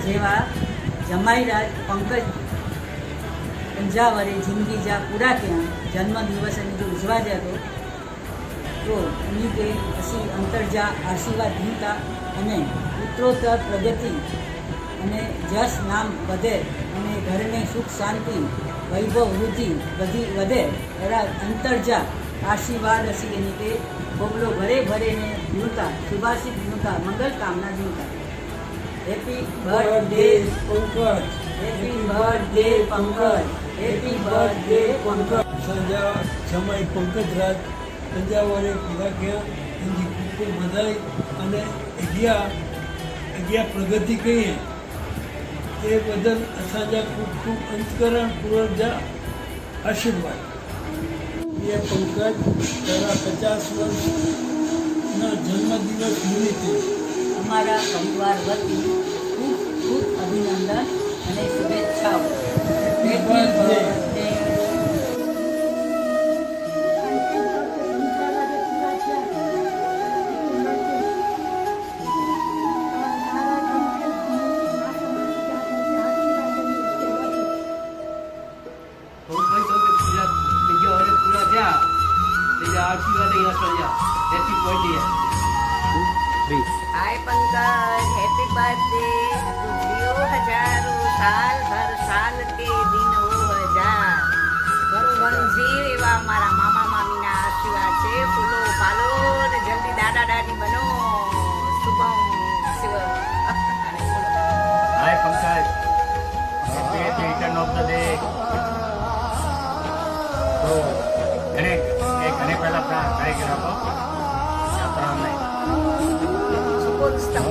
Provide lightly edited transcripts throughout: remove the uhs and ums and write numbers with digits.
જેવા જમાઈરાજ પંકજ પંજાવરે જિંદગી જા પૂરા ત્યાં જન્મદિવસ અને જો ઉજવા જતો તો उन्हीं के असी अंतरजा आशीर्वाद दीता અને ઉત્તરોત્તર પ્રગતિ અને જશ નામ વધે અને ઘરને સુખ શાંતિ વૈભવ વૃદ્ધિ બધી વધે એરા અંતરજા આશીર્વાદ હસી એની કે બોબલો ભરે ભરે ને જીવતા શુભાશિત જીવતા મંગલ કામના જીવતા happy birthday Pankaj, happy birthday Pankaj, happy birthday Pankaj. સંજા જમાઈ પંકજરાજ પંજાવરે પૂરા ગયા એની ખૂબ ખૂબ બધાઈ અને અગિયા પ્રગતિ કહીએ એ બદલ અસાંજા ખૂબ ખૂબ અંતકરણ પૂર્વજા આશીર્વાદ. એ પંકજ તારા 50 વર્ષના જન્મદિવસ નિમિત્તે અમારા પરિવાર વતી ખૂબ ખૂબ અભિનંદન અને શુભેચ્છાઓ. Happy birthday. Hi Pankaj, happy birthday. तू जियो हजारों साल, भर साल के दिन हो हजार. ઘણું ઘણું જીવ એવા મારા મામા મામીના આશીર્વાદ છે. ફૂલો ફાલો ને જલ્દી દાદા દાદી બનો. Shubham Shivam. Hi Pankaj, happy return of the day. તો ઘણે પહેલા ટ્રાય કર્યો હતો યાત્રાને શુભોત્તમ.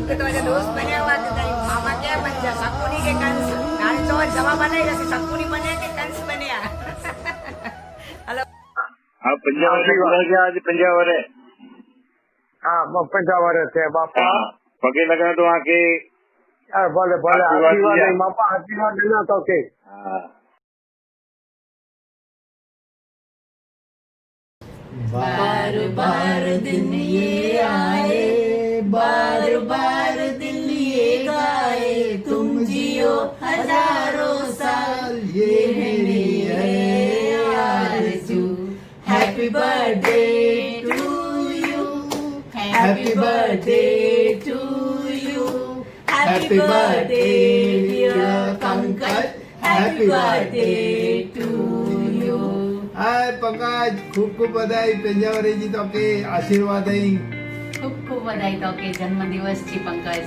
तो माझे दोस्त बने हुआ थे तारी मामा क्या बन जा शकुनी के कंस नानी तो जवाब बनाई जैसे शकुनी बने के कंस बने. हेलो હા પંજાબ आज પંજાવરે हाँ पंजावर थे बापा. पगे लगा तो आके भले भले आशीर्वाद नहीं बापा, आशीर्वाद देना तो के. बार बार दिन ये आए, बार बार दिल ये गाए, तुम जियो हजारों साल, ये मेरी है आरज़ू. Happy birthday to you, happy birthday to you, happy birthday dear Pankaj, happy birthday to you. Hi Pankaj, खूब खूब बधाई. पंजावरे जी तो के आशीर्वाद है. खूब खूब बधाई तो के जन्मदिवस ची पंकज.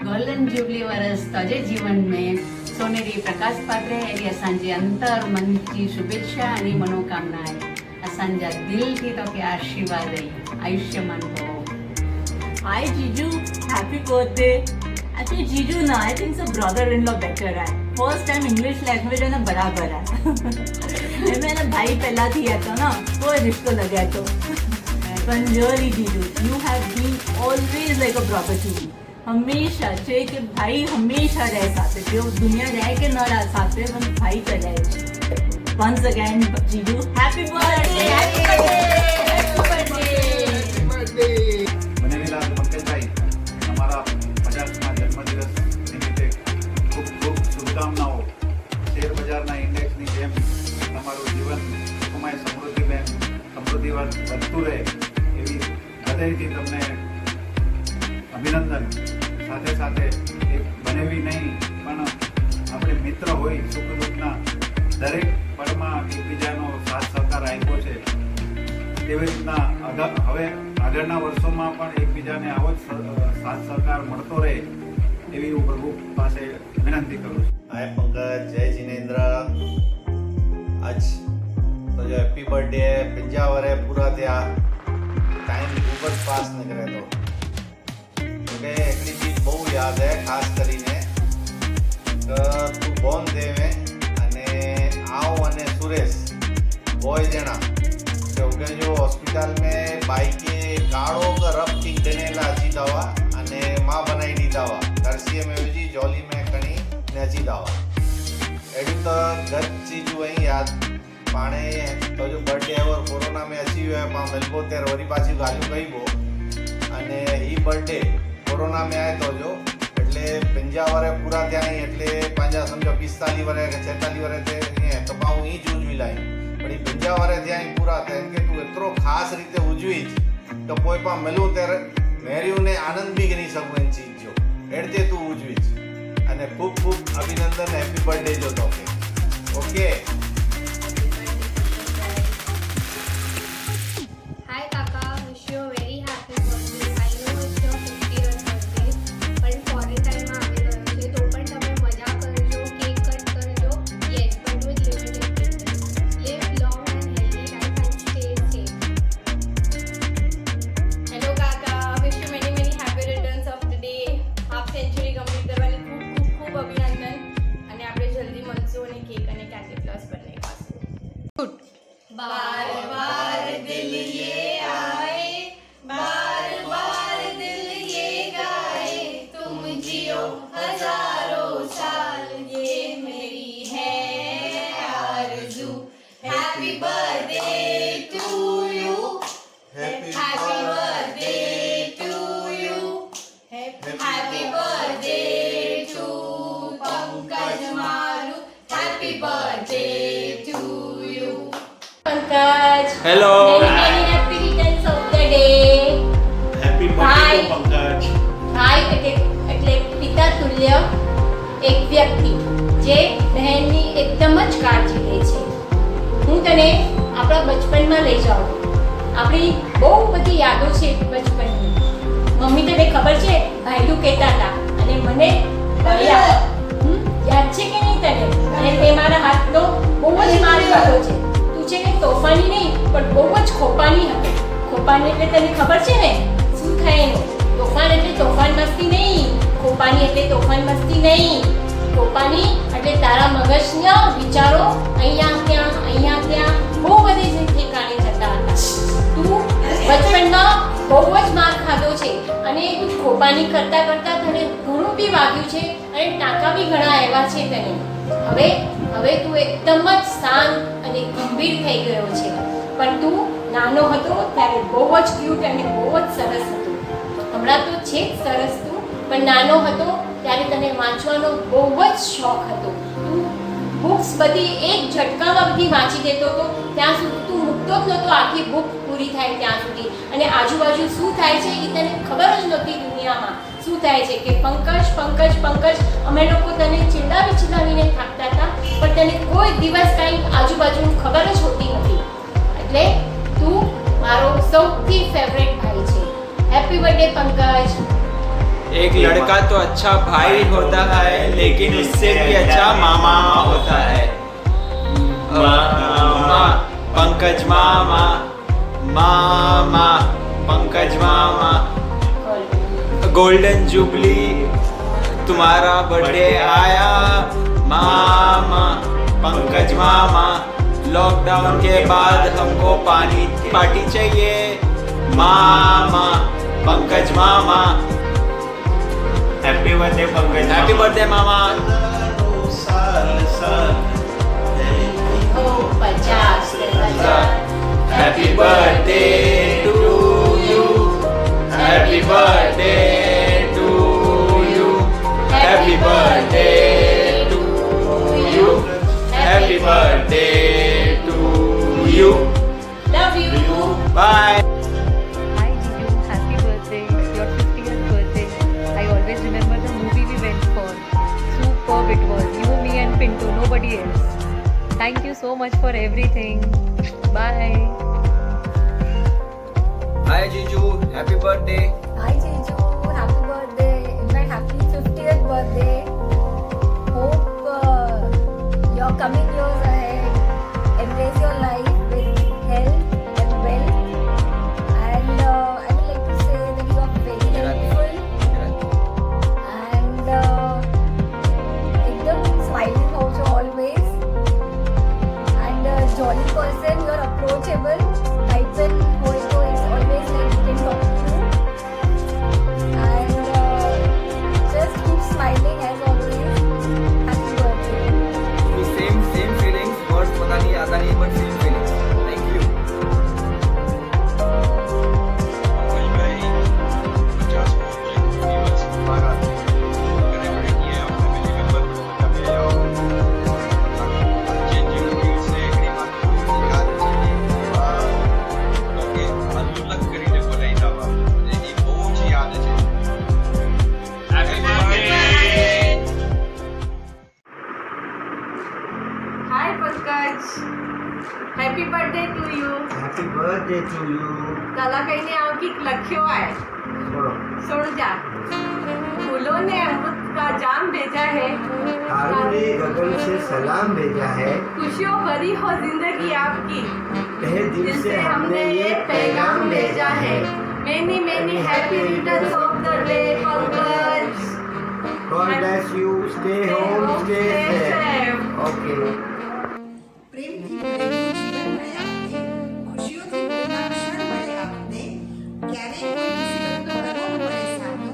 गोल्डन जुबली वर्ष तजे जीवन में सोनेरी प्रकाश पात्र एवी असांजी अंतर मन की शुभेच्छा आणि मनोकामना आहे. असांजा दिल थी तो के आशीर्वाद आहे. आयुष्यमान भव. Hi Jiju, happy birthday. Actually Jiju ना, I think so brother-in-law better है. First time English language है ना बराबर है. मैंने भाई पहला थी तो ना कोई रिश्तो लगा तो. But really Jiju, you have been always like a brother to me. हमेशा चाहिए कि भाई हमेशा रहे साथे. जो दुनिया रहे के न रहे साथे, बस भाई तो रहे. Once again Jiju, happy birthday, happy birthday, happy birthday. બનેલા પંકજભાઈ તમારા 50મા જન્મદિવસ નિમિત્તે ખૂબ ખૂબ શુભકામનાઓ. શેર બજારના ઇન્ડેક્સની જેમ તમારું જીવન સુખમય સમૃદ્ધિ વધતું રહે એવી હૃદયથી તમને અભિનંદન. સાથે સાથે એક બનેવી નહીં પણ આપણે મિત્ર હોય સુખ દુઃખના દરેક પળમાં એકબીજાનો સાથ સહકાર આપ્યો છે. તેવી રીતના હવે આગળના વર્ષોમાં પણ એકબીજાને આવો જ સાથ સહકાર મળતો રહે એવી હું પ્રભુ પાસે વિનંતી કરું છું. हाय पंकज, जय जिनेन्द्र. आज तो जो हैप्पी बर्थडे है पंजावर है पूरा थया. टाइम खूब ज फास्ट निकले तो क्योंकि एकली चीज बहु याद है खास करीने तू बोन देवे अने आओ अने सुरेश बॉय जना क्योंकि जो हॉस्पिटल में बाइके काड़ो का रफ टिंग देने ला अच्छी दवा अने माँ बनाई दी दवा तरसीए में विजी जोली में कणी ने अच्छी दवा एडी तो गत चीज वही याद पाने तो जो बर्थडे है और कोरोना में अच्छी हुआ है माँ मिलबो तेर वरी पाछी गालियों कही बो અને એ બર્થડે કોરોનામાં આવ્યો તો જો એટલે 50 વર્ષ પૂરા થયા નહીં એટલે પાંજા સમજો 45 વર્ષ કે 46 વર્ષ તે તો હું ઈ જ ઉજવી લાવી પણ એ 50 વર્ષ થયા અહીં પૂરા થયા એમ કે તું એટલો ખાસ રીતે ઉજવી જ તો કોઈ પણ મળ્યું ત્યારે મેર્યુંને આનંદ બી કરી શકું એની ચીજ જો એટલે તું ઉજવી જ અને ખૂબ ખૂબ અભિનંદન હેપી બર્થડે જો તો okay Hi Kaka, wish you a very happy birthday. I know it's your 50th birthday, પણ foreign time માં આવી રહ્યો છે તો પણ તમે મજા કરજો, કેક કટ કરજો. Yes, but with limited people. Live long and healthy life and stay safe. Hello Kaka, wish you many many happy returns of the day. Half century complete કરવાની ખૂબ ખૂબ ખૂબ અભિનંદન અને આપણે જલ્દી મળશું અને કેક અને કેન્ડી ફ્લોસ બંને ખાશું. બાર બાર દિલ ये आए बार बार दिल ये गाए तुम जियो हजारों साल ये मेरी है आरज़ू happy birthday to you happy birthday to you happy birthday to Pankaj मारू happy birthday to you Pankaj hello many happy returns of the day. Happy Bye. Pankaj ભાઈ એટલે પિતા તુલ્ય એક વ્યક્તિ જે બહેનની એકદમ જ કાળજી લે છે. હું તને આપણા બચપનમાં લઈ જાઉં. આપણી બહુ બધી યાદો છે બચપનની. મમ્મી તને ખબર છે ભાઈલું કહેતા હતા અને મને યાદ છે કે નહીં તને અને તે મારા હાથનો બહુ જ માર ખાધો છે. તું છે ને તોફાની નહીં પણ બહુ જ ખોપાની હતી. ખોપાની એટલે તને ખબર છે ને શું થાય એનું? તોફાન એટલે તોફાન મસ્તી નહીં, ખોપાની એટલે તોફાન મસ્તી નહીં. ખોપાની એટલે તારા મગજના વિચારો અહીંયા ત્યાં બહુ બધી ઠેકાણે જતા હતા. તું બચપનમાં બહુ જ માર ખાધો છે અને ખોપાની કરતા તને ઘણું બી વાગ્યું છે અને ટાંકા બી ઘણા આવ્યા છે તને. હવે તું એકદમ જ શાંત અને ગંભીર થઈ ગયો છે પણ તું નાનો હતો ત્યારે બહુ જ ક્યુટ અને બહુ જ સરસ હતો. હમણાં તો છે જ સરસ તું પણ નાનો હતો ત્યારે તને વાંચવાનો બહુ જ શોખ હતો. તું બુક્સ બધી એક ઝટકામાં બધી વાંચી દેતો હતો ત્યાં સુધી તું મૂકતો જ નહોતો આખી બુક પૂરી થાય ત્યાં સુધી અને આજુબાજુ શું થાય છે એ તને ખબર જ નહોતી. દુનિયામાં શું થાય છે કે પંકજ અમે લોકો તને ચિડાવીને થાકતા હતા પણ તને કોઈ દિવસ કાંઈ આજુબાજુનું ખબર જ હોતી નથી. એટલે તું મારો સૌથી ફેવરેટ ભાઈ છે. હેપી બर्थडे पंकज. एक लड़का तो अच्छा भाई होता है लेकिन उससे भी अच्छा मामा होता है. मामा पंकज मामा पंकज मामा गोल्डन जुबली तुम्हारा बर्थडे आया मामा पंकज मामा. लॉकडाउन के बाद हमको पार्टी चाहिए मामा पंकज मामा. Happy birthday Pankaj. Happy birthday मामा. Happy birthday to you. Happy birthday to you. Happy birthday to you. Happy birthday to you. Love you. Bye. Hi Giju, happy birthday. It's your 50th birthday. I always remember the movie we went for. Superb it was. You, me and Pinto, nobody else. Thank you so much for everything. Bye. Hi Jiju, happy birthday. Hi Jeju, happy birthday. In fact, happy 50th birthday. Hope your coming years ahead embrace your life with health and wealth. And I would like to say that you are very helpful and ekdam smiling also always. And jolly person, you are approachable. Types and voice is always like you can talk to. And just keep smiling as hi Pankaj, happy birthday to you. Happy birthday to you. તાલા કહીને આવ કે લખ્યો है બોલો. सुन जा. फूलों ने अमृत का जाम भेजा है, तारों ने गगन से सलाम भेजा है, खुशियों भरी हो जिंदगी आपकी, तहे दिल से हमने ये पैगाम भेजा है. Many many happy returns of the day, Pankaj. God bless you. Stay home. Stay safe. Okay. પ્રેમથી ભરેલું જીવન મળે આપને, ખુશીઓથી ભરેલા ક્ષણ મળે આપને, ક્યારેય કોઈ મુસીબતનો ડગો ન મળે સામનો,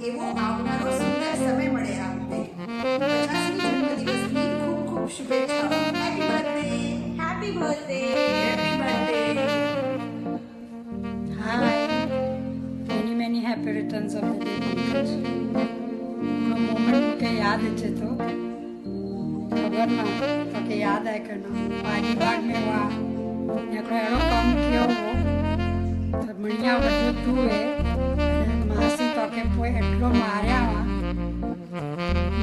એવો આવનારો સુંદર સમય મળે આપને. 50મી જન્મદિવસની ખૂબ ખૂબ શુભેચ્છાઓ. Happy birthday. Happy birthday. Happy birthday. Hi. Many happy returns of the day, Pankaj. Moment के याद है तो खबर ना तो के याद है करना पाजी बाग में हुआ या कोई एड़ो काम किया हो तो बढ़िया बच्चों तू है मासी तो के पोए एटलो मार्या हुआ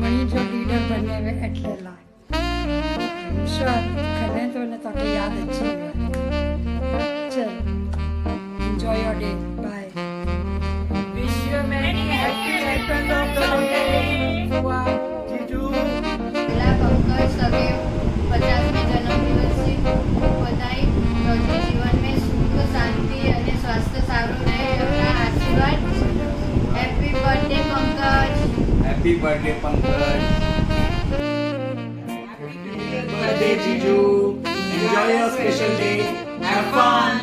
मणि जो लीडर बनने में एटलेला श्योर करने तो ने तो के याद अच्छी है. चल enjoy your day. Bye. Wish you many happy returns of the day. Wow, Jiju. પેલા પંકજ હવે 50મી જન્મદિવસની ખૂબ બધાઈ. રોજની જીવન में સુખ શાંતિ અને સ્વાસ્થ્ય સારું રહે એમના આશીર્વાદ. Happy birthday Pankaj. Happy birthday, Pankaj. Birthday, Jiju. Enjoy your special day. Have fun.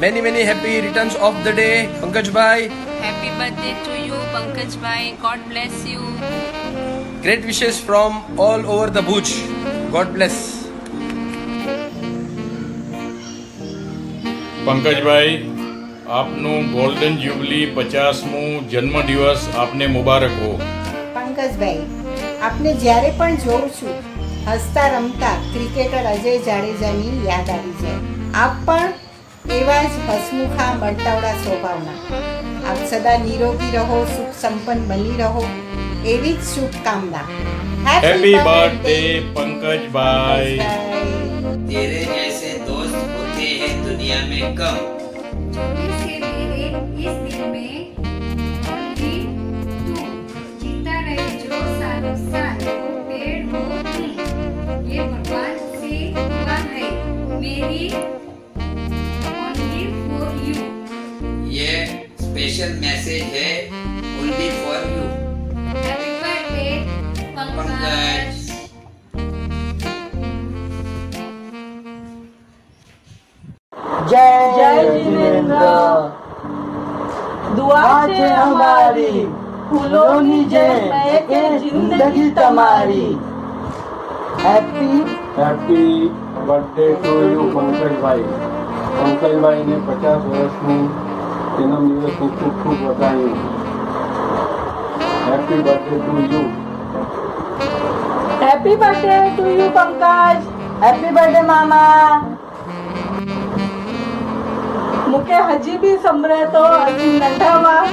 Many happy returns of the day, Pankaj bhai. Happy birthday to you, Pankaj bhai. God bless you. Great wishes from all over the Bhuj. God bless. Pankajbhai, આપનું golden jubilee 50મું જન્મદિવસ આપને મુબારક હો. પંકજભાઈ, આપને જ્યારે પણ જોઉં છું હસતા રમતા ક્રિકેટર અજય જાડેજાની યાદ આવી જાય. આપ પણ એવા જ હસમુખા મળતાવડા સ્વભાવના. આપ સદા નિરોગી રહો, સુખ સંપન્ન બની રહો એવી જ શુભકામના. Happy birthday Pankajbhai. तेरे जैसे दोस्त होते हैं दुनिया में कम. छोटे से मेरे इस दिल में only तू. जीता रहे जो सालों साल वो पेड़ हो तुम. ये भगवान से दुआ है मेरी only for you. ये स्पेशल मैसेज है only for you. Happy birthday Pankaj. जय जिनेन्द्र. दुआ છે અમારી ફૂલોની જેમ મહેકે જિંદગી તમારી. હેપી બર્થડે ટુ યુ પંકજભાઈ. પંકજભાઈને 50 વર્ષનું જન્મદિવસની ખૂબ ખૂબ વધાઈ. Happy birthday to you. Happy birthday to you Pankaj. Happy birthday મામા. મૂકે હજી બી સંભળે તો હજી નંઢામાં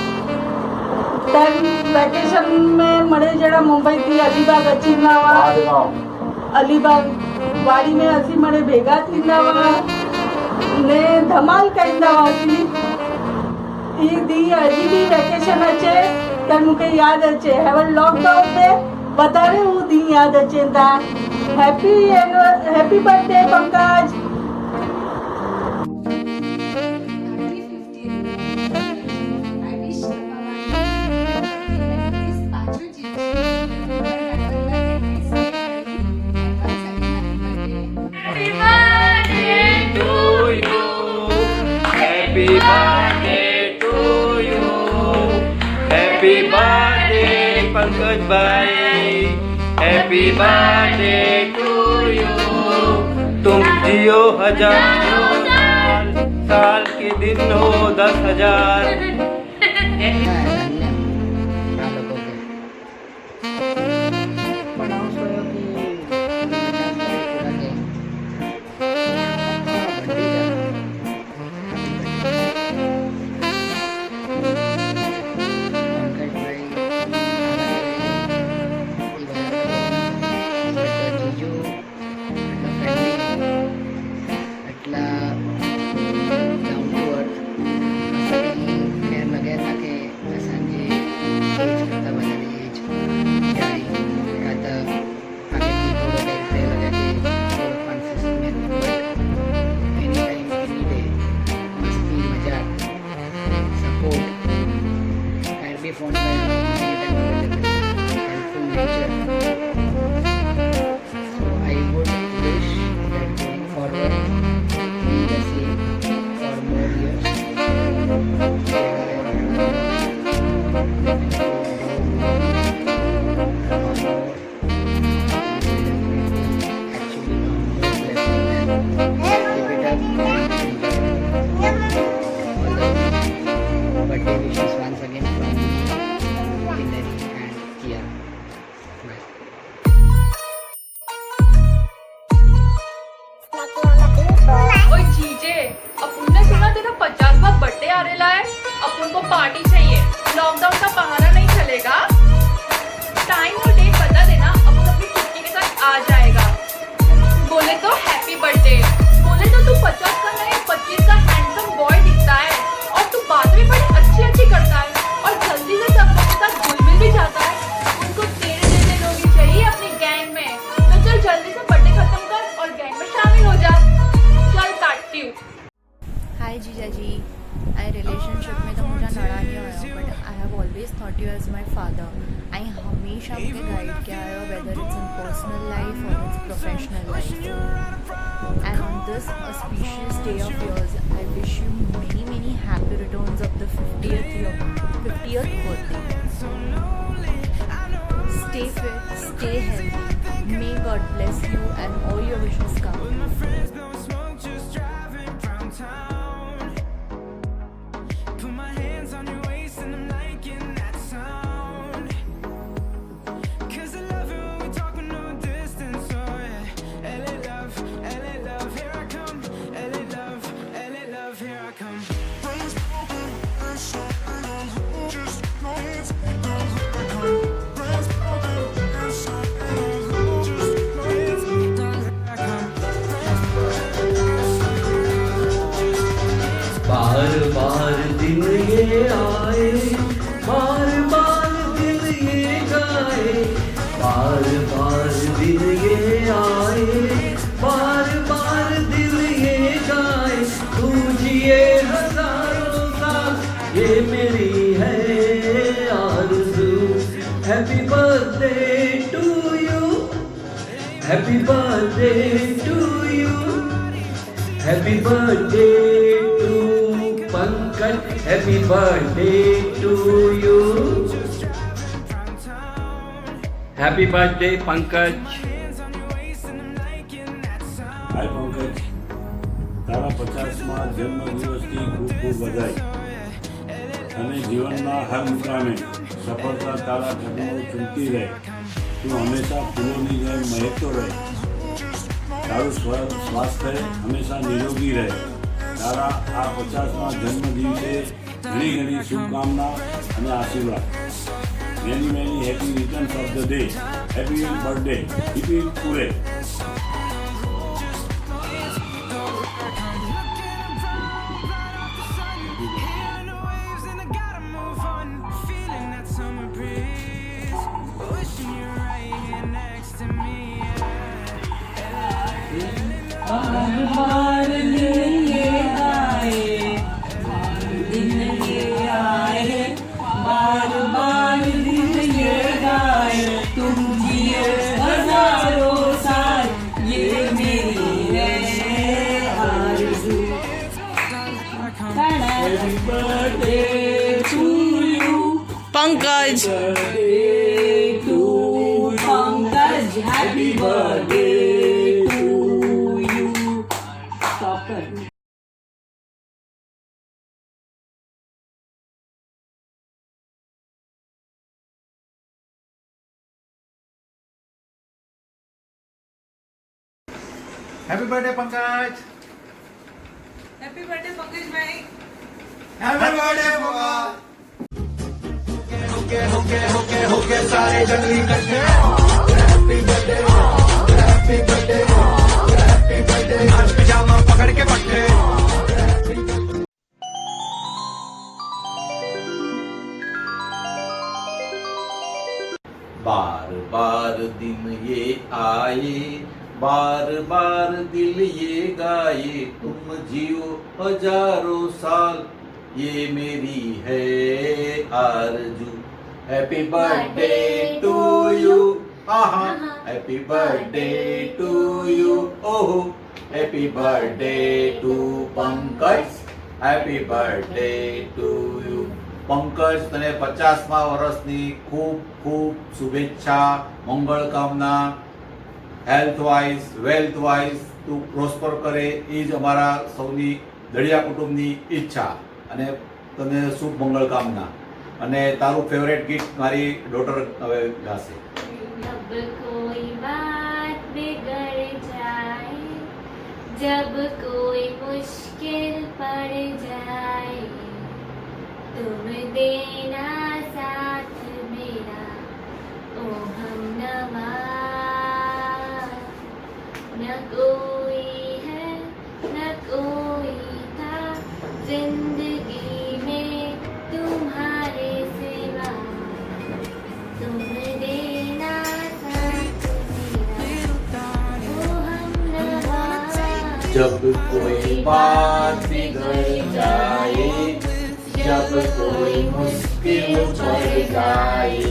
તન વેકેશન में મળે જણા મુંબઈથી અલીબાગ અચીના અલીબાગ વાડી में અસી મળે ભેગા થીના ને ધમાલ કઈના હતી. ઈ દી હજી બી વેકેશન અચે તન મૂકે યાદ અચે. હવે લોકડાઉન में વધારે હું દી યાદ અચેંदा. Happy birthday Pankaj. Happy birthday to you. Happy birthday Pankaj bhai. Happy birthday to you. तुम जियो हजारों साल, साल के दिन हो 10,000. ओए जीजे, अपन ने सुना तेरा 50वां बर्थडे आ रहा है। अपन को पार्टी चाहिए, लॉकडाउन का बहाना नहीं चलेगा। टाइम और डेट बता देना, अपन अपनी छुट्टी के साथ आ जाएगा। बोले तो हैप्पी बर्थडे, बोले तो तू 50 का नहीं 25 का हैंडसम बॉय दिखता है और तू बात भी बड़ी अच्छी करता है और जल्दी से सब लोगों के साथ घुल मिल भी जाता है। उनको तेरे जैसे लोग ही चाहिए अपनी गैंग में। तो चल जल्दी से बर्थडे खत्म कर और गैंग में शामिल हो जा। चल काटती हूँ। हाय जीजा जी, आई रिलेशनशिप में तो मुझे नड़ा नहीं आया, but I have always thought you as my father. I हमेशा मुझे गाइड किया है, whether it's in personal life और it's professional life. And on this auspicious day of yours, I wish you many happy returns of the 50th birthday. Stay fit, stay healthy. May God bless you and all your wishes come. बार बार दिन ये आए, बार बार दिन ये गाए, बार बार दिन ये आए, बार बार दिन ये गाए। तू जिए हजारों साल, ये मेरी है आरज़ू। Happy birthday to you, happy birthday to you, happy birthday to Pankaj, happy birthday to you, happy birthday Pankaj. Hi Pankaj, તારા 50મા જન્મદિવસની ખૂબ ખૂબ વધાઈ અને જીવનમાં હર મુકામે સફળતા તારા કદમો ચૂમતી રહે। તું હંમેશા ફૂલોની જેમ મહેકતો રહે। તારું સ્વાસ્થ્ય હંમેશા નિરોગી રહે। તારા આ 50મા જન્મદિવસે ઘણી ઘણી શુભકામના અને આશીર્વાદ। Many happy returns of the day, happy birthday, હિપી પૂરે। बार बार दिन ये आए, दिन ये आए, बार बार दिन ये गाए। तुम जिए हजारों साल, ये मेरी है आरज़ू। Happy birthday to you Pankaj, to Pankaj, happy birthday to you. Stop कर। Happy birthday Pankaj. Happy birthday Pankaj भाई। Happy birthday Pankaj. होके सारे जंगली इकट्ठे। Happy birthday, happy birthday, happy birthday. आज पिजामा पकड़ के पट्टे। बार बार दिन ये आए, बार बार दिल ये गाए। तुम जियो हजारों साल, ये मेरी है आरज़ू। Happy birthday to you, happy birthday to you, ओहो happy birthday to Pankaj, happy birthday to you. Pankaj, तने 50મા વર્ષની ખૂબ ખૂબ શુભેચ્છા, મંગળ કામના। હેલ્થ વાઇઝ, વેલ્થ વાઇઝ તું પ્રોસ્પર કરે એ જ અમારા સૌની દળિયા કુટુંબની ઈચ્છા અને તને શુભ મંગળ કામના। અને તારું ફેવરેટ ગીત મારી ડોટર હવે ગાશે। जब कोई बात बिगड़ जाए, जब कोई मुश्किल पड़ जाए तुम देना साथ मेरा ओ हमनवा न कोई है न कोई था जिंदगी में तुम्हारे सिवा तुम देना साथ मेरा ओ हमनवा जब कोई बात बिगड़ जाए, जब कोई मुश्किल पड़ जाए,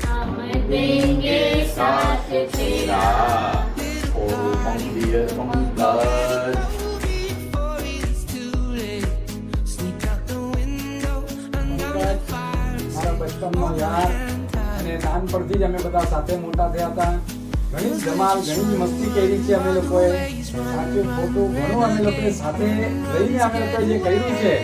हम देंगे साथ तेरा ओ मंदिर पंकज। મારા બચપનનો યાર અને નાનપણથી જ અમે બધા સાથે મોટા થયા હતા. ઘણી જ ધમાલ ઘણી જ મસ્તી કરી છે અમે લોકોએ. સાચું ખોટું ઘણું અમે લોકોએ સાથે રહીને અમે લોકોએ જે કર્યું છે.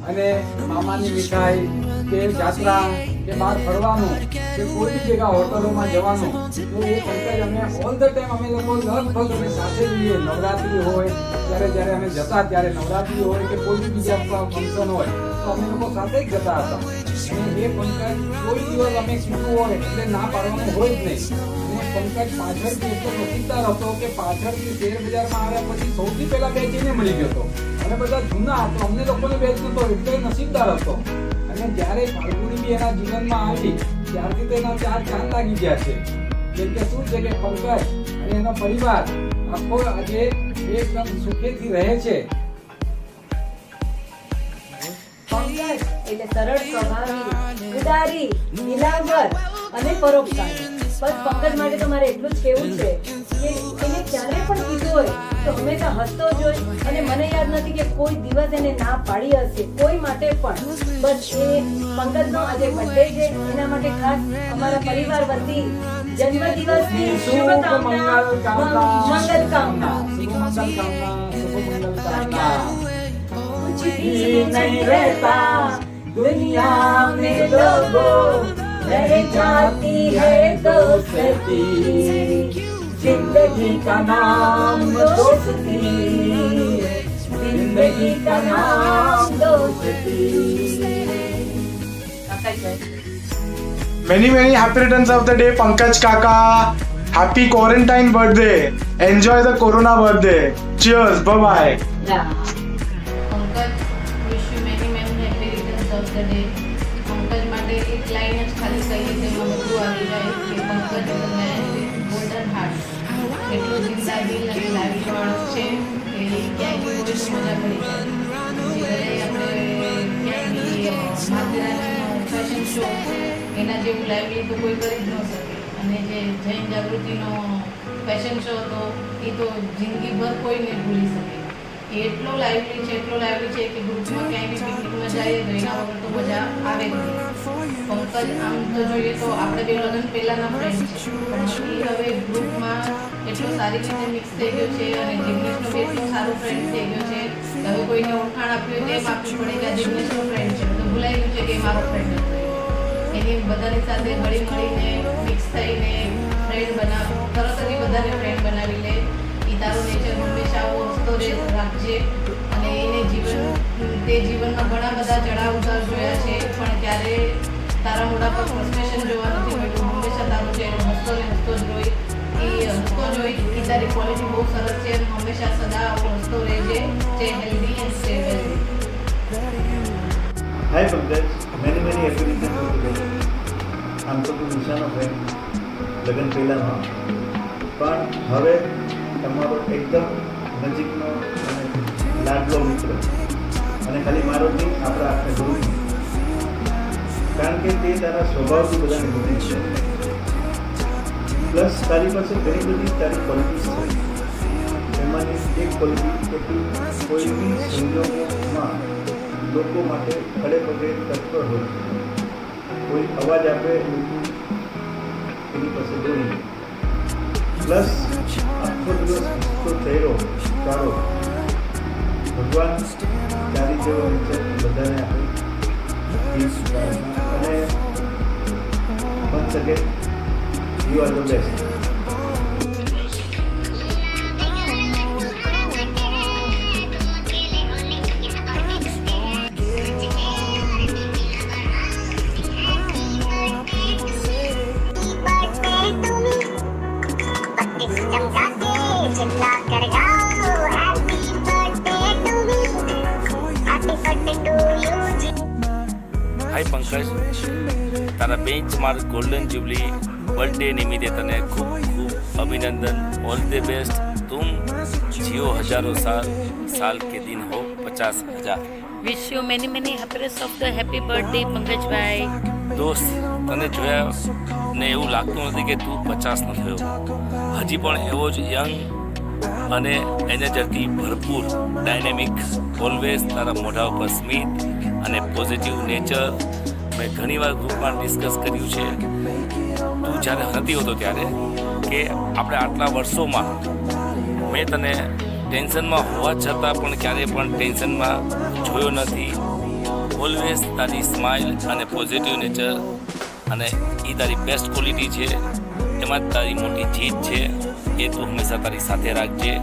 અને મામાની મીઠાઈ કે જાત્રા કે બહાર ફરવાનું કે કોઈ બી જગ્યા હોટલોમાં જવાનું તો એ પંકજ અમે ઓલ ધ ટાઈમ અમે લોકો લગભગ અમે સાથે રહીએ. નવરાત્રિ હોય જ્યારે અમે જતા ત્યારે નવરાત્રિ હોય કે કોઈ બી બીજા ફંક્શન હોય તો અમે લોકો સાથે જ જતા હતા. અને એ પંકજ કોઈ દિવસ અમે કીધું હોય એટલે ના પાડવાનું હોય જ નહીં. અને પંકજ પાછળથી એટલો નસીબદાર હતો કે પાછળથી શેર બજારમાં આવ્યા પછી સૌથી પહેલા બેચ એને મળી ગયો હતો. અમે બધા જૂના હતો, અમને લોકોને બેચ નતો એટલે નસીબદાર હતો. અને જ્યારે ફાલ્ગુની બી એના જીવનમાં આવી ત્યારથી તો એના 4 ચાંદ લાગી ગયા છે. કેમ કે શું છે કે પંકજ અને એનો પરિવાર આખો આજે એકદમ સુખેથી રહે છે. પંકજ એટલે સરળ સ્વભાવી, ઉદારી, દિલાવર અને પરોપકારી. બસ પંકજ માટે તો મારે એટલું જ કહેવું છે કે એને ક્યારે પણ કીધું હોય તો હંમેશા હસતો જોઈ. અને મને યાદ નથી કે કોઈ દિવસ એને ના પાડી હશે કોઈ માટે પણ. બસ એ પંકજનો આજે બર્થડે છે એના માટે ખાસ અમારા પરિવાર વતી જન્મદિવસની શુભકામના, મંગલ કામના. कुछ भी नहीं रहता दुनिया में लोगों, रह जाती है दोस्ती. जिंदगी का नाम दोस्ती, जिंदगी का नाम दोस्ती. Many happy returns of the day, Pankaj Kaka. Happy quarantine birthday. Enjoy the Corona birthday. Cheers. Bye bye. Pankaj wish you many happy returns of the day. Pankaj માટે એક લાઈન જ ખાલી કહીએ તેમાં બધું આવી જાય કે Pankaj main with golden heart. એટલું જિંદાદિલ અને લાવી માણસ છે કે ક્યાંય કોઈ મજા પડી જાય. આપણે ક્યાંય માધ્યમનો ફેશન શો એના જેવું લાઈવલી તો કોઈ કરી જ ન શકે. અને જે જૈન જાગૃતિનો ફેશન શો હતો એ તો જિંદગીભર કોઈ નહીં ભૂલી શકે. એટલો લાઈવલી છે કે ગ્રુપમાં ક્યાંય બી પિકનિકમાં જઈએ તો એના વગર તો મજા આવે જ નહીં. પંકજ આમ તો જોઈએ તો આપણે બે લગ્ન પહેલાંના ફ્રેન્ડ છે પણ એ હવે ગ્રુપમાં એટલો સારી રીતે મિક્સ થઈ ગયો છે અને જિગ્નેશનો બી એટલો સારો ફ્રેન્ડ થઈ ગયો છે કે હવે કોઈને ઓળખાણ આપ્યું તેમ આપવી પડે કે આ જિગ્નેશનો ફ્રેન્ડ છે. તો ભૂલાઈ ગયું છે કે એ મારો ફ્રેન્ડ હતો. એની બધાની સાથે હળી મળીને મિક્સ થઈને ફ્રેન્ડ તરત જ બધાને ફ્રેન્ડ બનાવી લે. એ તારો નેચર હંમેશા આવો હસતો રાખજે. અને એને જીવનમાં ઘણા બધા ચડાવ ઉતાર જોયા છે પણ ત્યારે તારા મોઢા પર ફ્રસ્ટ્રેશન જોવા નથી મળ્યું. હંમેશા તારો ચહેરો હસતો જ રોઈ. એ હસતો જોઈ એ તારી ક્વોલિટી બહુ સરસ છે અને હંમેશા સદા આવો હસતો રહેજે. Stay healthy and stay wealthy. Hi Pankaj, many happy returns of the day. આમ તો તું નિશાનો ફ્રેન્ડ લગ્ન પહેલાંનો પણ હવે તમારો એકદમ નજીકનો અને લાડલો મિત્ર અને ખાલી મારો જ નહીં આપણા આખા ગ્રુપ. કારણ કે તે તારા સ્વભાવથી બધાને ગમે છે. પ્લસ તારી પાસે ઘણી બધી તારી ક્વોલિટીઝ છે. એમાંની એક ક્વોલિટી કે તું કોઈ બી સંજોગોમાં લોકો માટે ખડે પગે તત્પર હોય. કોઈ અવાજ આપે એની પાસે દોડી. પ્લસ આખો દિવસ હસતો ચહેરો તારો. ભગવાન તારી જેવો નીચે બધાને આપે. અને once again you are the best. Hi Pankaj, તારા બેન્ચમાર્ક ગોલ્ડન જ્યુબલી બર્થડે નિમિત્તે તને ખૂબ ખૂબ અભિનંદન. All the best. તુમ जियो हजारों साल, साल के दिन हो 50,000. Wish you many many happiness of the happy birthday પંકજભાઈ. દોસ્ત, તને જોયા ને એવું લાગતું નથી કે તું 50 ન થયો. હજી પણ એવો જ યંગ અને એનર્જરથી ભરપૂર, ડાયનેમિક, ઓલવેઝ તારા મોઢા ઉપર સ્મિત અને પોઝિટિવ નેચર. મેં ઘણીવાર ગ્રુપમાં ડિસ્કસ કર્યું છે, તું જ્યારે નથી હોતો ત્યારે, કે આપણે આટલા વર્ષોમાં મેં તને ટેન્શનમાં હોવા છતાં પણ ક્યારેય પણ ટેન્શનમાં જોયો નથી. ઓલવેઝ તારી સ્માઇલ અને પોઝિટિવ નેચર અને એ તારી બેસ્ટ ક્વોલિટી છે, એમાં જ તારી મોટી જીત છે. એ તું હંમેશા તારી સાથે રાખજે,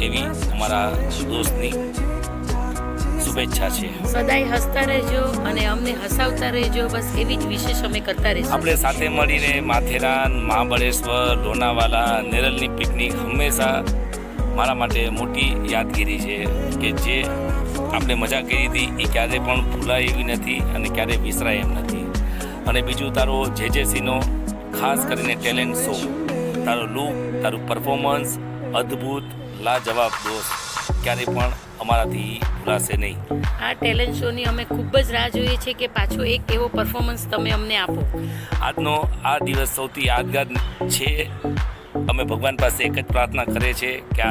એવી અમારા દોસ્તની શુભેચ્છા છે. સદાય હસતા રહેજો અને અમને હસાવતા રહેજો, બસ એવી જ વિશેષ અમે કરતા રહીશું. આપણે સાથે મળીને માથેરાન, મહાબળેશ્વર, લોનાવાલા, નેરલની પિકનિક હંમેશા મારા માટે મોટી યાદગીરી છે, કે જે આપણે મજા કરી હતી એ ક્યારેય પણ ભૂલાય એવી નથી અને ક્યારેય વિસરાય એમ નથી. અને બીજું તારો જેજેસીનો ખાસ કરીને ટેલેન્ટ શો, તારો લુક, તારું પરફોર્મન્સ અદ્ભુત, લાજવાબ દોસ્ત, ક્યારેય પણ અમારાથી ભૂલાશે નહીં. આ ટેલેન્ટ શોની અમે ખૂબ જ રાહ જોઈએ છીએ કે પાછો એક એવો પરફોર્મન્સ તમે અમને આપો. આજનો આ દિવસ સૌથી યાદગાર છે. અમે ભગવાન પાસે એક જ પ્રાર્થના કરીએ છીએ કે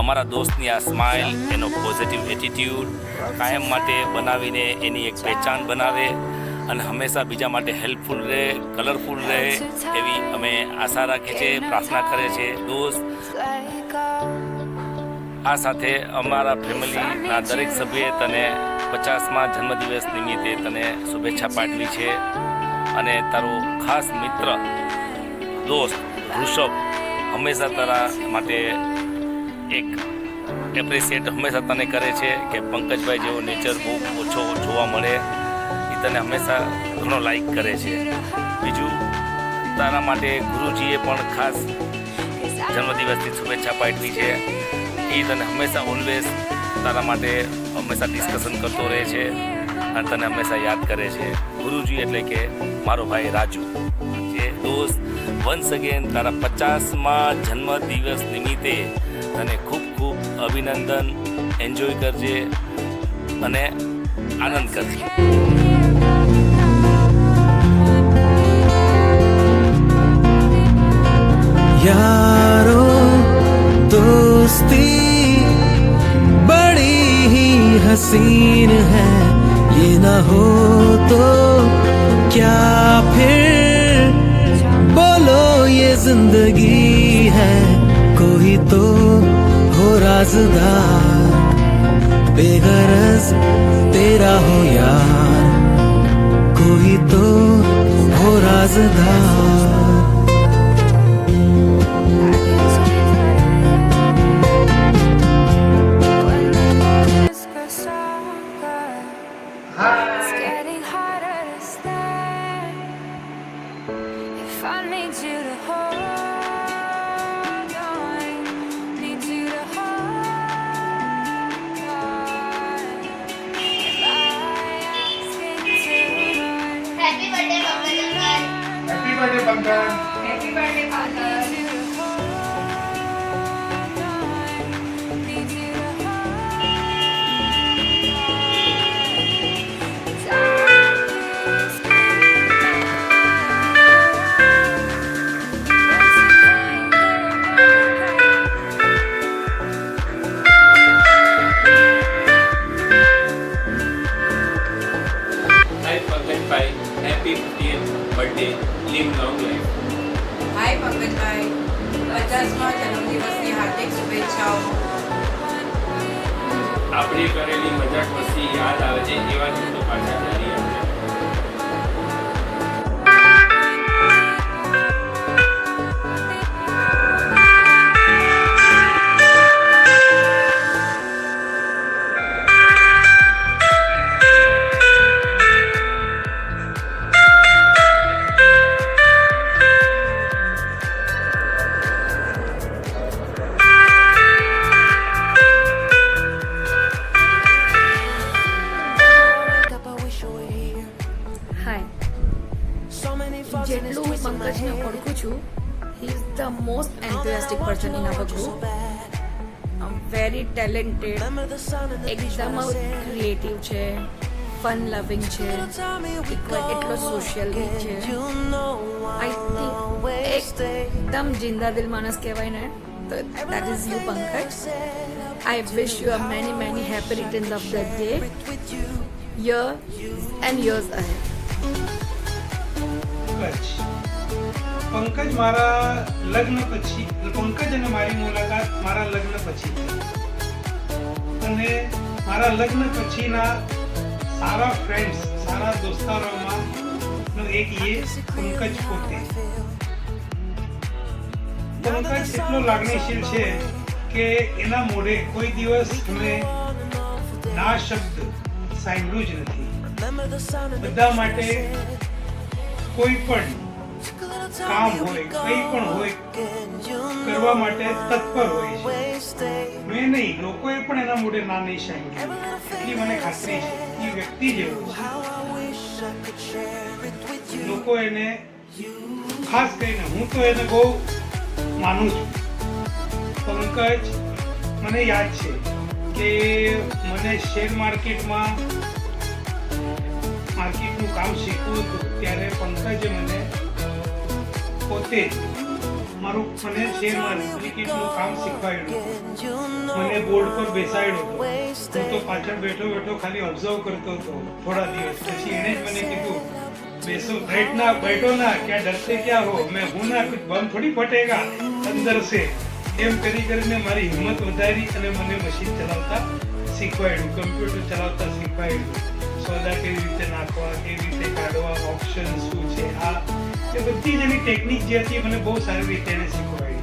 અમારા દોસ્તની આ સ્માઇલ, એનો પોઝિટિવ એટીટ્યૂડ કાયમ માટે બનાવીને એની એક પહેચાન બનાવે અને હંમેશા બીજા માટે હેલ્પફુલ રહે, કલરફુલ રહે, એવી અમે આશા રાખીએ છીએ, પ્રાર્થના કરીએ છીએ. દોસ્ત, આ સાથે અમારા ફેમિલીના દરેક સભ્યએ તને 50મા જન્મદિવસ નિમિત્તે તને શુભેચ્છા પાઠવી છે. અને તારો ખાસ મિત્ર દોસ્ત વૃષભ હંમેશા તારા માટે એક એપ્રિશિએટ હંમેશા તને કરે છે, કે પંકજભાઈ જેવો નેચર બહુ ઓછો જોવા મળે, એ તને હંમેશા ઘણો લાઈક કરે છે. બીજું, તારા માટે ગુરુજીએ પણ ખાસ જન્મદિવસની શુભેચ્છા પાઠવી છે. એ તને હંમેશા ઓલવેઝ તારા માટે હંમેશા ડિસ્કશન કરતો રહે છે અને તને હંમેશા યાદ કરે છે. ગુરુજી એટલે કે મારો ભાઈ રાજુ છે. દોસ્ત, વન્સ અગેન તારા 50મા જન્મદિવસ નિમિત્તે તને ખૂબ ખૂબ અભિનંદન. એન્જોય કરજે અને આનંદ કરજે. यारो दोस्ती बड़ी ही हसीन है, ये ना हो तो क्या फिर बोलो ये जिंदगी है. कोई तो हो राज़दार, बेगरज तेरा हो यार, कोई तो हो राज़दार. Happy 50th birthday. Live long life. હાય પંકજભાઈ, 50મા જન્મદિવસની હાર્દિક શુભેચ્છાઓ. આપણી કરેલી મજાક મસ્તી યાદ આવે છે, એવા ગીતો પાછા જારી આવે. Anshu. He is the most enthusiastic person in our group. Very talented, એકદમ ક્રિએટિવ છે, ફન લવિંગ છે, એટલો સોશિયલ છે. આઈ થિંક એકદમ જિંદા દિલ માણસ કહેવાય ને, તો that is you Pankaj. I wish you a many happy returns of the day, year and years ahead. Pankaj મારા લગ્ન પછી, પંકજ અને મારી મુલાકાત મારા લગ્ન પછી અને મારા લગ્ન પછીના સારા ફ્રેન્ડ્સ, સારા દોસ્તારોમાં નો એક એ પંકજ પોતે. પંકજ એટલો લાગણીશીલ છે કે એના મોઢે કોઈ દિવસ અમે ના શબ્દ સાંભળ્યું જ નથી. બધા માટે કોઈ પણ કામ હોય, કંઈ પણ હોય, કરવા માટે તત્પર હોય છે. મેં નહીં, લોકોએ પણ એના મોઢે ના નહીં સાંભળ્યું. એટલી મને ખાતરી છે એ વ્યક્તિ જેવો છે. લોકો એને ખાસ કરીને, હું તો એને બહુ માનું છું. પંકજ, મને યાદ છે કે મને શેર માર્કેટનું કામ શીખવું હતું ત્યારે પંકજે મને પોતે મને શેર માર્કેટનું કામ શીખવાડ્યું. મને બોર્ડ પર બેસાડ્યો હતો. હું તો પાછળ બેઠો ખાલી ઓબ્ઝર્વ કરતો હતો થોડા દિવસ. પછી એણે જ મને કીધું, बैठो ना, क्या डरते क्या हो, मैं हूं ना, कुछ बम थोड़ी फटेगा अंदर से. એમ કરીને મારી હિંમત વધારી અને મને મશીન ચલાવતા શીખવાડ્યું, કમ્પ્યુટર ચલાવતા શીખવાડ્યું. સોદા કેવી રીતે નાખવા, કેવી રીતે કાઢવા, ઓપ્શન શું છે, આ એ બધી જ એની ટેકનિક જે હતી મને બહુ સારી રીતે એને શીખવાડી.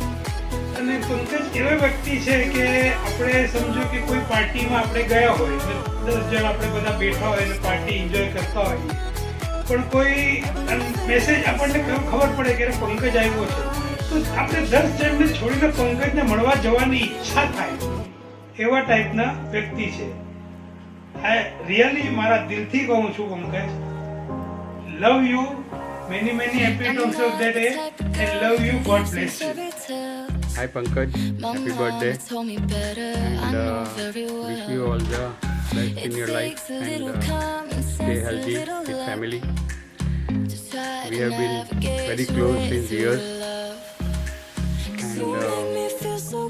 અને પંકજ એવા વ્યક્તિ છે કે આપણે સમજો કે કોઈ પાર્ટીમાં આપણે ગયા હોય, 10 જણ આપણે બધા બેઠા હોય અને પાર્ટી એન્જોય કરતા હોઈએ, પણ કોઈ મેસેજ આપણને ખબર પડે કે પંકજ આવ્યો છે, તો આપણે 10 જણને છોડીને પંકજને મળવા જવાની ઈચ્છા થાય. એવા ટાઈપના વ્યક્તિ છે. આ રિયલી મારા દિલથી કહું છું Pankaj, love you, many happy returns of the day and love you, God bless you. Hi Pankaj, happy birthday and wish you all the best in your life and stay healthy with family. We have been very close since years and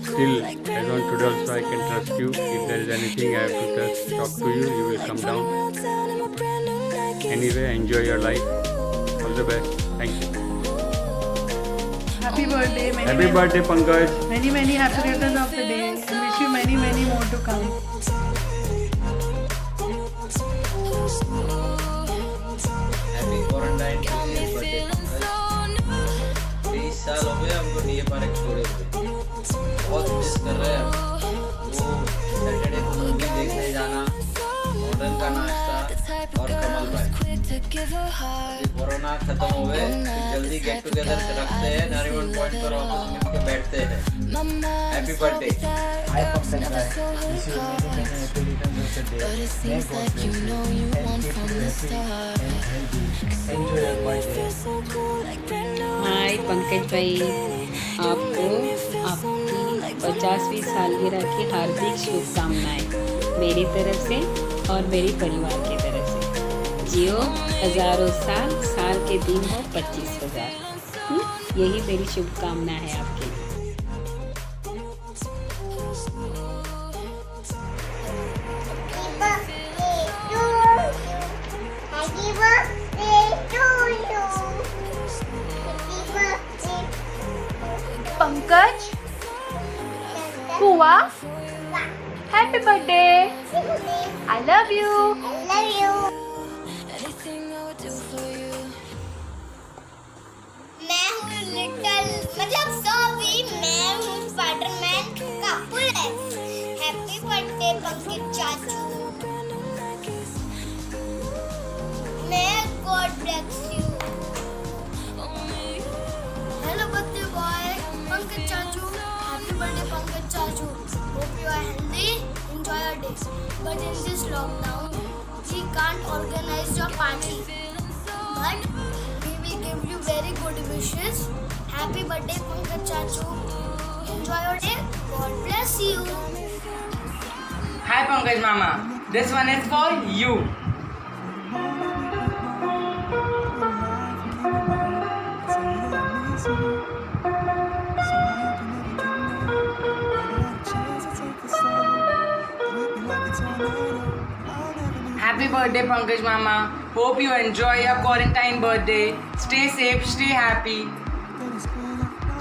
still as on today also I can trust you. If there is anything I have to talk to you, you will come down. Anyway, enjoy your life. All the best. Thank you. Happy birthday. Happy birthday Pankaj. Many happy returns of the day. And wish you many more to come. Happy quarantine. 20 साल हो गए हमको DA park छोड़े हुए. बहुत miss कर रहे हैं. वो सैटरडे को मूवी देखने जाना, मॉडर्न का नाश्ता और कमल भाई. कोरोना खत्म हो गए, जल्दी गेट टुगेदर रखते हैं, नारीवन पॉइंट पर वापस मिलकर बैठते हैं. Happy birthday. हाय पंकज भाई, wish you many happy returns of the day. May God bless you and keep you happy and healthy. Enjoy your birthday. Hi Pankaj भाई, आपको आपकी 50वीं सालगिरह की हार्दिक शुभकामनाएं मेरी तरफ से और मेरी परिवार की तरफ से. जियो हजारों साल, साल के दिन हो 25,000. यही मेरी शुभकामना है आपके लिए. पंकज, बुआ, happy birthday. I love you. मैं हूँ लिटिल, मतलब सॉरी, मैं हूँ स्पाइडरमैन का बुलेट. हैप्पी बर्थडे पंकज चाचू. मैं God bless you. Hello birthday boy Pankaj चाचू. हैप्पी बर्थडे पंकज चाचू. Hope you are healthy. Enjoy your day. But in this lockdown, we can't organize your party. But we will give you very good wishes. Happy birthday, Pankaj Chachu. Enjoy your day. God bless you. Hi Pankaj Mama, this one is for you. Happy birthday Pankaj Mama. Hope you enjoy your quarantine birthday. Stay safe, stay happy.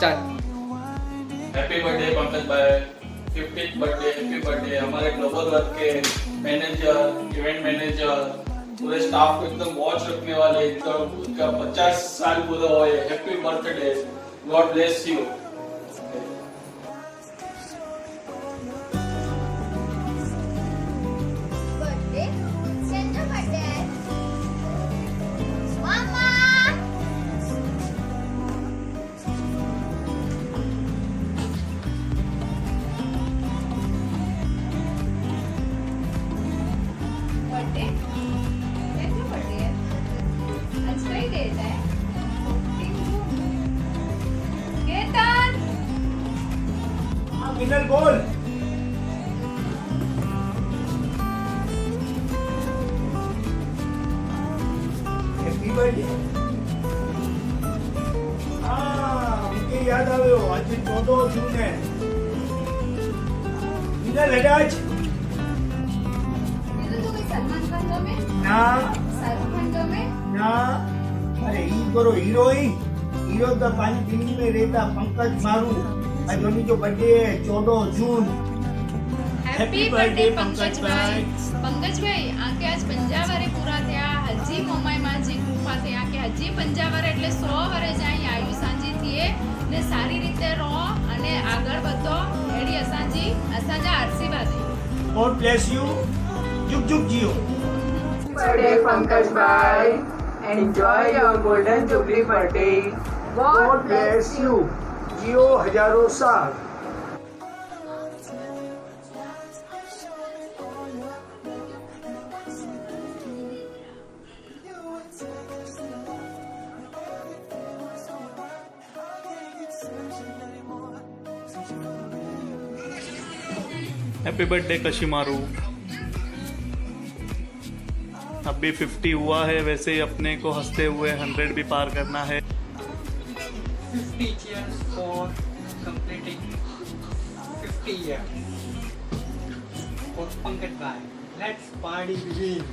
Happy birthday Pankaj भाई, 50th birthday, happy birthday. हमारे global work के manager, event manager, पूरे staff को एकदम watch रखने वाले, एकदम उसका 50 साल पूरा हुए, happy birthday, God bless you. Birthday? Send a birthday. Mama! Birthday कैसा बर्थडे है आज कई डेट है केतन विनर बोल। Happy birthday. मुझे याद आयो आज 14 जून है। विनर है आज सलमान खान जो में ना शाहरुख खान जो में ना। अरे ई करो हीरो तो पानी दिल्ली में रहता पंकज मारू। आज उन्हीं जो बर्थडे है 14 जून। हैप्पी बर्थडे पंकज भाई। पंकज भाई आके आज 50 वारे पूरा થયા હજી મમ્માઈ માજી કૃપા થી આકે હજી 50 વારે એટલે 100 વારે જાય આયુ સાંજી થીએ ને સારી રીતે રહો અને આગળ વધો એડી અસાંજી અસાંજા આશીર્વાદ God bless you. जुग जुग जियो। Birthday Pankaj bhai, enjoy your golden jubilee birthday. God bless you. जियो हजारों साल। हैप्पी बर्थडे कशिमारू। अभी 50 हुआ है, वैसे ही अपने को हंसते हुए 100 भी पार करना है। 50 years for completing 50 years. For Pankaj bhai, let's party begin.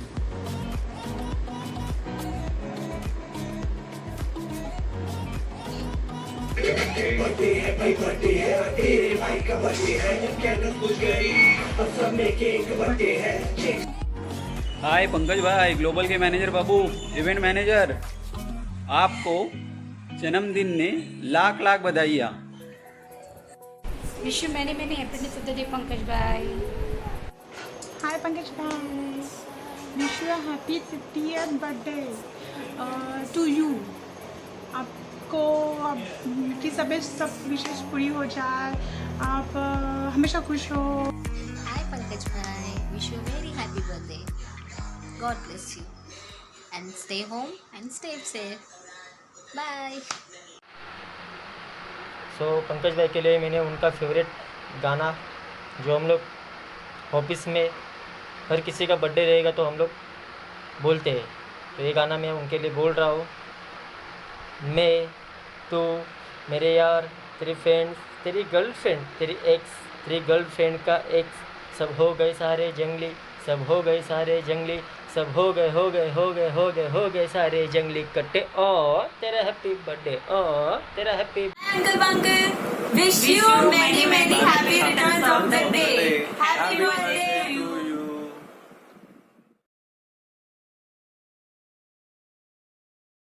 Birthday है भाई, बर्थडे है तेरे भाई का बर्थडे है। कैंडल बुझ गई अब सब में केक बर्थडे है। हाय पंकज भाई, ग्लोबल के मैनेजर बाबू, इवेंट मैनेजर, आपको जन्मदिन ने लाख लाख बधाइयाँ। Wish you many many happiness of the day Pankaj भाई। हाय पंकज भाई, wish you happy 50th birthday to you. आपको की सब विशेष पूरी हो जाए, आप हमेशा खुश हो। Hi Pankaj bhai, wish you a very happy birthday. God bless you and stay home and stay safe. Bye. सो पंकज भाई के लिए मैंने उनका फेवरेट गाना जो हम लोग ऑफिस में हर किसी का बर्थडे रहेगा तो हम लोग बोलते हैं, तो ये गाना मैं उनके लिए बोल रहा हूँ। मैं, तू, मेरे यार, तेरी फ्रेंड्स, तेरी गर्लफ्रेंड, तेरी एक्स, तेरी गर्लफ्रेंड का एक्स, सब हो गए सारे जंगली, सब हो गए सारे जंगली, सब हो गए सारे जंगली कट्टे। और तेरा हैप्पी बर्थडे, और तेरा happy Uncle, wish you many happy returns of the day. Happy birthday.